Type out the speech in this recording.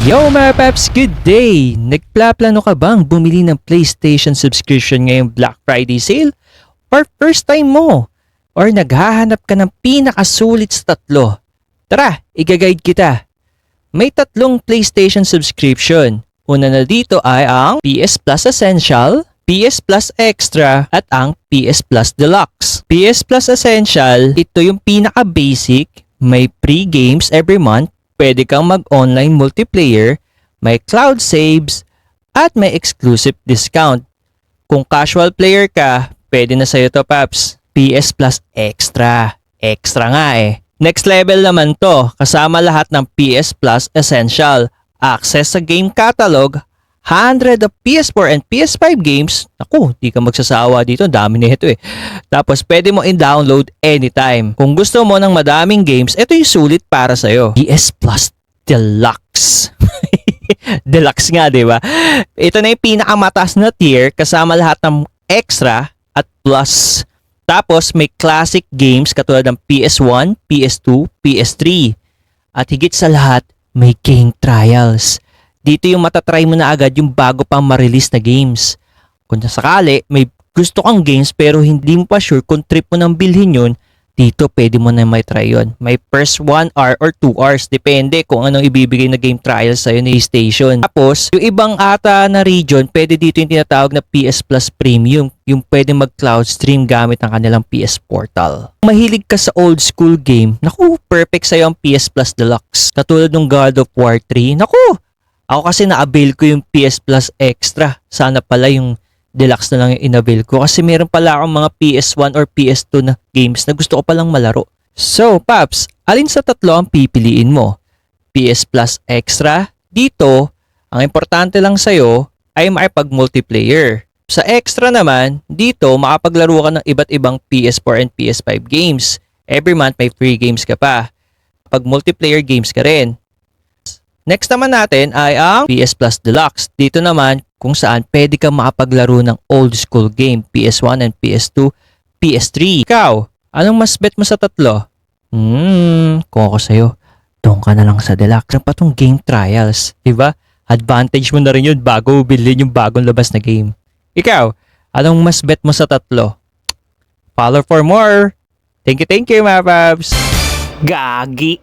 Yo mga paps, good day! Nagplaplano ka bang bumili ng PlayStation subscription ngayong Black Friday sale? Or first time mo? Or naghahanap ka ng pinakasulit sa tatlo? Tara, i-guide kita! May tatlong PlayStation subscription. Una na dito ay ang PS Plus Essential, PS Plus Extra, at ang PS Plus Deluxe. PS Plus Essential, ito yung pinaka-basic, may free games every month, pwede kang mag-online multiplayer, may cloud saves, at may exclusive discount. Kung casual player ka, pwede na sa'yo to, paps. PS Plus Extra. Extra nga eh. Next level naman to, kasama lahat ng PS Plus Essential. Access sa game catalog, 100 of PS4 and PS5 games. Naku, di ka magsasawa dito. Dami na ito eh. Tapos, pwede mo i-download anytime. Kung gusto mo ng madaming games, ito yung sulit para sa'yo. PS Plus Deluxe. Deluxe nga, di ba? Ito na yung pinakamataas na tier kasama lahat ng extra at plus. Tapos, may classic games katulad ng PS1, PS2, PS3. At higit sa lahat, may game trials. Dito yung matatry mo na agad yung bago pang ma-release na games. Kung sakali, may gusto kang games pero hindi mo pa sure kung trip mo nang bilhin yun, dito pwede mo na may try yun. May first 1 hour or 2 hours, depende kung anong ibibigay na game trials sa'yo ni station. Tapos, yung ibang ata na region, pwede dito yung tinatawag na PS Plus Premium, yung pwede mag-cloud stream gamit ang kanilang PS Portal. Kung mahilig ka sa old school game, naku, perfect sa'yo ang PS Plus Deluxe. Katulad ng God of War 3, naku, ako kasi na-avail ko yung PS Plus Extra. Sana pala yung Deluxe na lang yung in-avail ko. Kasi meron pala akong mga PS1 or PS2 na games na gusto ko palang malaro. So, Paps, alin sa tatlo ang pipiliin mo? PS Plus Extra? Dito, ang importante lang sa'yo ay makipag-multiplayer. Sa Extra naman, dito makapaglaro ka ng iba't ibang PS4 and PS5 games. Every month may free games ka pa. Pag multiplayer games ka rin. Next naman natin ay ang PS Plus Deluxe. Dito naman kung saan pwede kang makapaglaro ng old school game, PS1 and PS2, PS3. Ikaw, anong mas bet mo sa tatlo? Kung ako sa'yo, doon ka na lang sa Deluxe. Ano pa tong game trials, diba? Advantage mo na rin yun bago bilhin yung bagong labas na game. Ikaw, anong mas bet mo sa tatlo? Follow for more. Thank you, mga paps. Gagi.